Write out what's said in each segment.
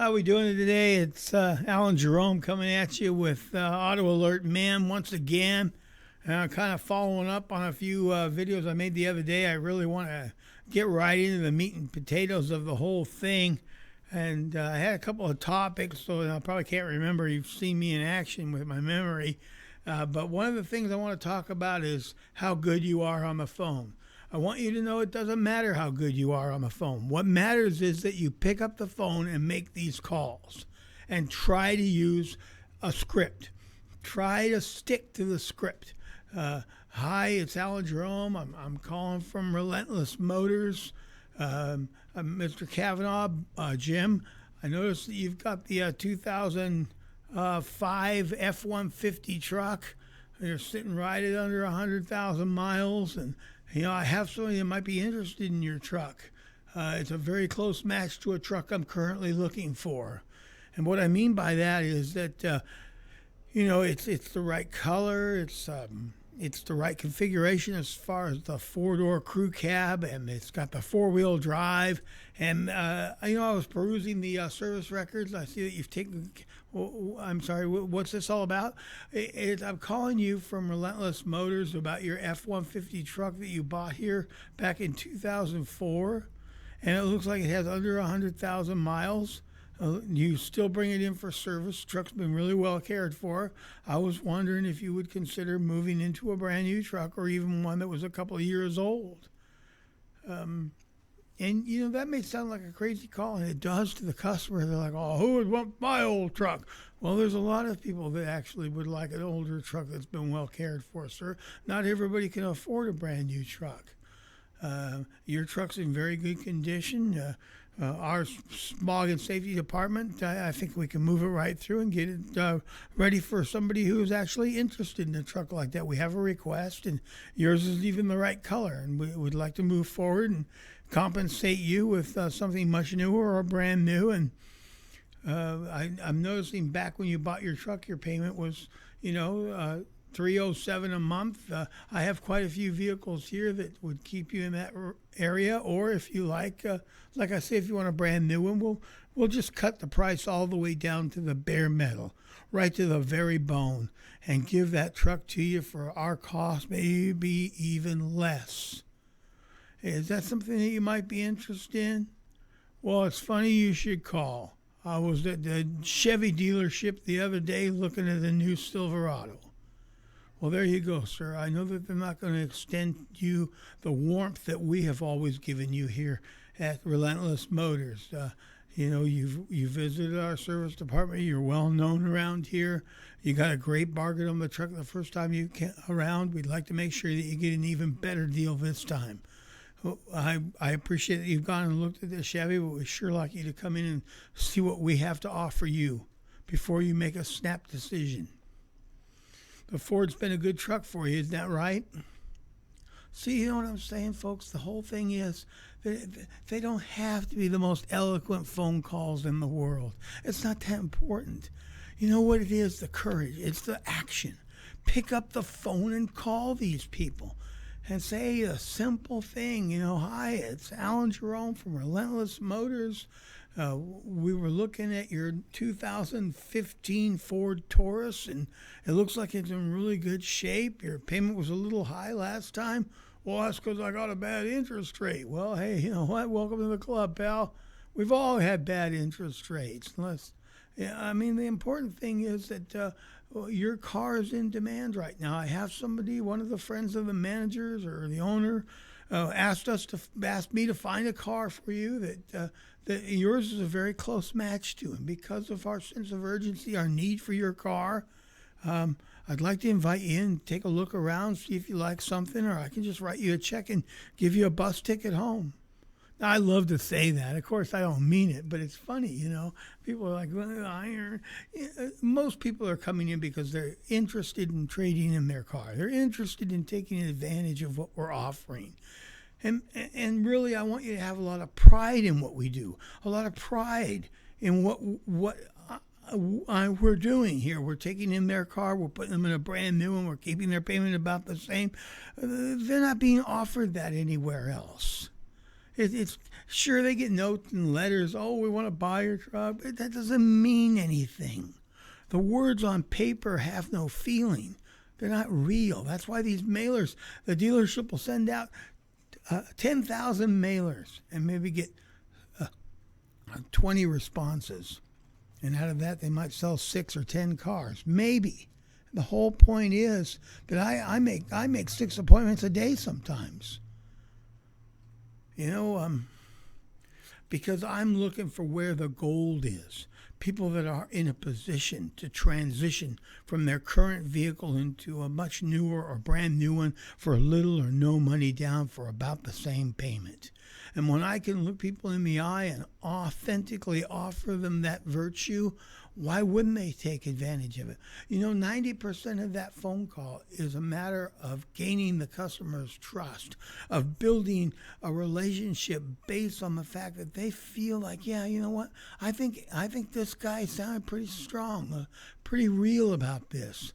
How we doing today? It's Alan Jerome coming at you with Auto Alert Man once again. Kind of following up on a few videos I made the other day. I really want to get right into the meat and potatoes of the whole thing. And I had a couple of topics, so I probably can't remember. You've seen me in action with my memory. But one of the things I want to talk about is how good you are on the phone. I want you to know it doesn't matter how good you are on the phone. What matters is that you pick up the phone and make these calls and try to use a script. Try to stick to the script. Hi, it's Alan Jerome. I'm calling from Relentless Motors. I'm Mr. Kavanaugh, Jim. I noticed that you've got the 2005 F-150 truck. You're sitting right at under 100,000 miles, and I have somebody that might be interested in your truck. It's a very close match to a truck I'm currently looking for. And what I mean by that is that, it's the right color. It's the right configuration as far as the four-door crew cab, and it's got the four-wheel drive. And, I was perusing the service records. I see that you've taken... I'm sorry, what's this all about? I'm calling you from Relentless Motors about your F-150 truck that you bought here back in 2004. And it looks like it has under 100,000 miles. You still bring it in for service. The truck's been really well cared for. I was wondering if you would consider moving into a brand new truck or even one that was a couple of years old. And, that may sound like a crazy call, and it does to the customer. They're like, oh, who would want my old truck? Well, there's a lot of people that actually would like an older truck that's been well cared for, sir. Not everybody can afford a brand new truck. Your truck's in very good condition. Our smog and safety department, I think we can move it right through and get it ready for somebody who's actually interested in a truck like that. We have a request, and yours is even the right color, and we would like to move forward and compensate you with something much newer or brand new. And I'm noticing back when you bought your truck, your payment was, $307 a month. I have quite a few vehicles here that would keep you in that area, or if you like I say, if you want a brand new one, we'll just cut the price all the way down to the bare metal, right to the very bone, and give that truck to you for our cost, maybe even less. Is that something that you might be interested in? Well, it's funny you should call. I was at the Chevy dealership the other day looking at the new Silverado. Well, there you go, sir. I know that they're not going to extend you the warmth that we have always given you here at Relentless Motors. You visited our service department. You're well known around here. You got a great bargain on the truck the first time you came around. We'd like to make sure that you get an even better deal this time. I appreciate that you've gone and looked at the Chevy, but we'd sure like you to come in and see what we have to offer you before you make a snap decision. The Ford's been a good truck for you, isn't that right? See, you know what I'm saying, folks? The whole thing is they don't have to be the most eloquent phone calls in the world. It's not that important. You know what it is? The courage. It's the action. Pick up the phone and call these people and say a simple thing. Hi, it's Alan Jerome from Relentless Motors. We were looking at your 2015 Ford Taurus, and it looks like it's in really good shape. Your payment was a little high last time. Well, that's because I got a bad interest rate. Well, hey, you know what? Welcome to the club, pal. We've all had bad interest rates. The important thing is that your car is in demand right now. I have somebody, one of the friends of the managers or the owner, asked me to find a car for you that yours is a very close match to, and because of our sense of urgency, our need for your car, I'd like to invite you in, take a look around, see if you like something, or I can just write you a check and give you a bus ticket home. Now, I love to say that. Of course, I don't mean it, but it's funny, People are like, well, most people are coming in because they're interested in trading in their car. They're interested in taking advantage of what we're offering. And really, I want you to have a lot of pride in what we do, a lot of pride in what we're doing here. We're taking in their car, we're putting them in a brand new one, we're keeping their payment about the same. They're not being offered that anywhere else. It's sure they get notes and letters. Oh, we want to buy your truck, but that doesn't mean anything. The words on paper have no feeling. They're not real. That's why these mailers, the dealership will send out 10,000 mailers and maybe get 20 responses. And out of that, they might sell 6 or 10 cars. Maybe. The whole point is that I make 6 appointments a day sometimes. Because I'm looking for where the gold is. People that are in a position to transition from their current vehicle into a much newer or brand new one for little or no money down for about the same payment. And when I can look people in the eye and authentically offer them that virtue, why wouldn't they take advantage of it? 90% of that phone call is a matter of gaining the customer's trust, of building a relationship based on the fact that they feel like, yeah, you know what? I think this guy sounded pretty strong, pretty real about this.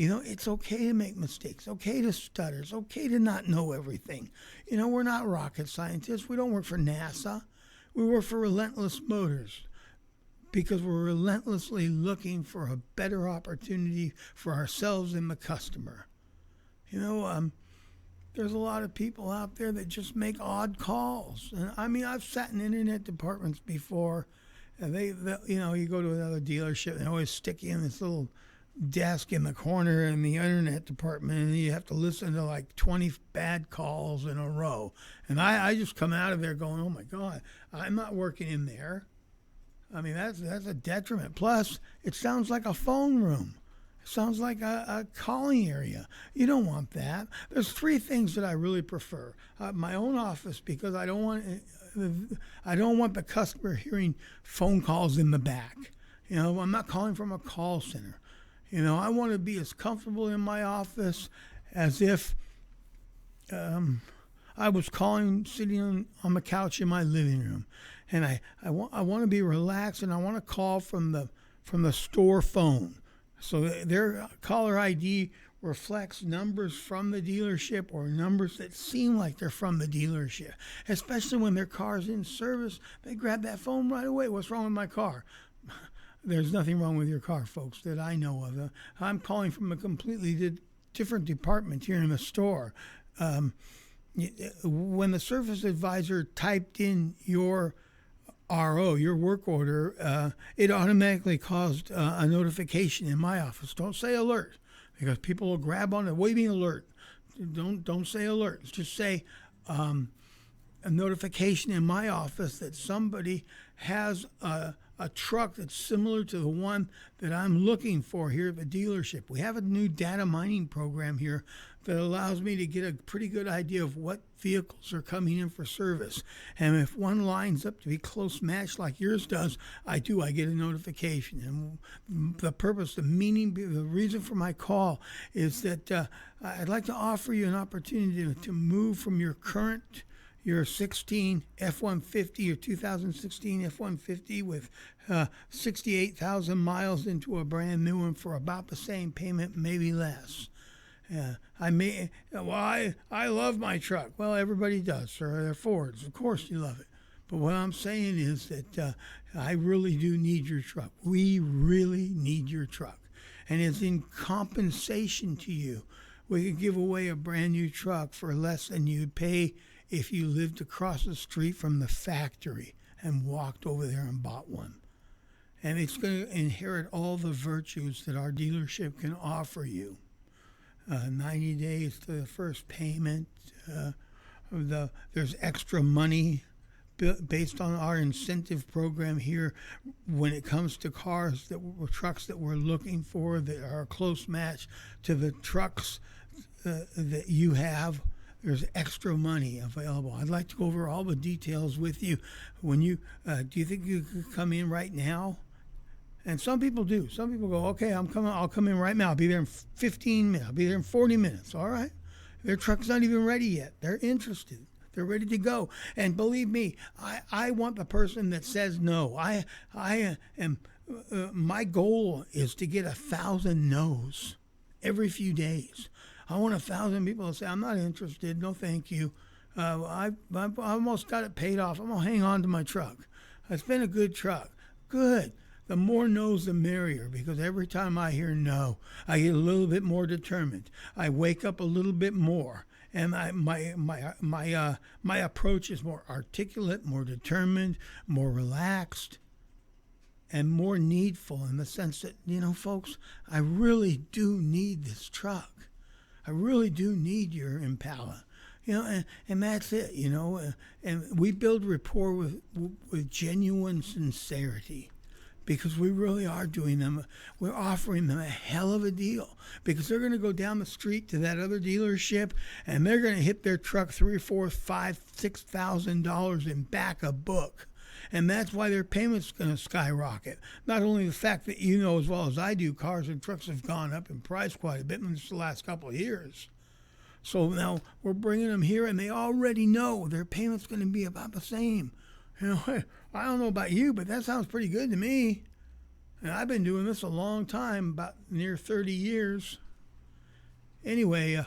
It's okay to make mistakes, okay to stutter, it's okay to not know everything. We're not rocket scientists. We don't work for NASA. We work for Relentless Motors because we're relentlessly looking for a better opportunity for ourselves and the customer. There's a lot of people out there that just make odd calls. And I've sat in internet departments before, and they you go to another dealership, and they always stick you in this little desk in the corner in the internet department, and you have to listen to like 20 bad calls in a row. And I just come out of there going, oh my God, I'm not working in there. That's a detriment. Plus, it sounds like a phone room. It sounds like a calling area. You don't want that. There's 3 things that I really prefer. My own office, because I don't want the customer hearing phone calls in the back. I'm not calling from a call center. I want to be as comfortable in my office as if I was sitting on the couch in my living room. And I want to be relaxed, and I want to call from the store phone. So their caller ID reflects numbers from the dealership or numbers that seem like they're from the dealership. Especially when their car's in service, they grab that phone right away. What's wrong with my car? There's nothing wrong with your car, folks, that I know of. I'm calling from a completely different department here in the store. When the service advisor typed in your RO, your work order, it automatically caused a notification in my office. Don't say alert, because people will grab on it. What do you mean alert? Don't say alert. Just say a notification in my office that somebody has a truck that's similar to the one that I'm looking for here at the dealership. We have a new data mining program here that allows me to get a pretty good idea of what vehicles are coming in for service. And if one lines up to be close match like yours does, I get a notification. And the purpose, the meaning, the reason for my call is that I'd like to offer you an opportunity to move from your 16 F-150 or 2016 F-150 with 68,000 miles into a brand new one for about the same payment, maybe less. I love my truck. Well, everybody does, sir. They're Fords. Of course you love it. But what I'm saying is that I really do need your truck. We really need your truck. And it's in compensation to you. We could give away a brand new truck for less than you'd pay if you lived across the street from the factory and walked over there and bought one. And it's going to inherit all the virtues that our dealership can offer you. 90 days to the first payment. There's extra money based on our incentive program here when it comes to trucks that we're looking for that are a close match to the trucks that you have. There's extra money available. I'd like to go over all the details with you. Do you think you could come in right now? And some people do. Some people go, okay, I'll come in right now. I'll be there in 15 minutes. I'll be there in 40 minutes. All right. Their truck's not even ready yet. They're interested. They're ready to go. And believe me, I want the person that says no. My goal is to get 1,000 no's every few days. I want 1,000 people to say, I'm not interested. No, thank you. I've almost got it paid off. I'm gonna hang on to my truck. It's been a good truck. Good. The more no's, the merrier. Because every time I hear no, I get a little bit more determined. I wake up a little bit more, and my approach is more articulate, more determined, more relaxed, and more needful in the sense that, folks, I really do need this truck. I really do need your Impala. And that's it, and we build rapport with genuine sincerity, because we really are doing them. We're offering them a hell of a deal, because they're going to go down the street to that other dealership and they're going to hit their truck $3,000, $4,000, $5,000, $6,000 and back a book. And that's why their payment's going to skyrocket. Not only the fact that as well as I do, cars and trucks have gone up in price quite a bit in just the last couple of years. So now we're bringing them here, and they already know their payment's going to be about the same. I don't know about you, but that sounds pretty good to me. And I've been doing this a long time, about near 30 years. Anyway,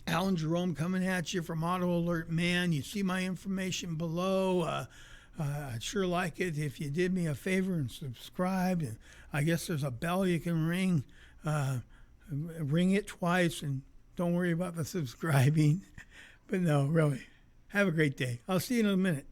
Alan Jerome coming at you from Auto Alert Man. You see my information below. I'd sure like it if you did me a favor and subscribed. And I guess there's a bell you can ring. Ring it twice, and don't worry about the subscribing. But no, really. Have a great day. I'll see you in a minute.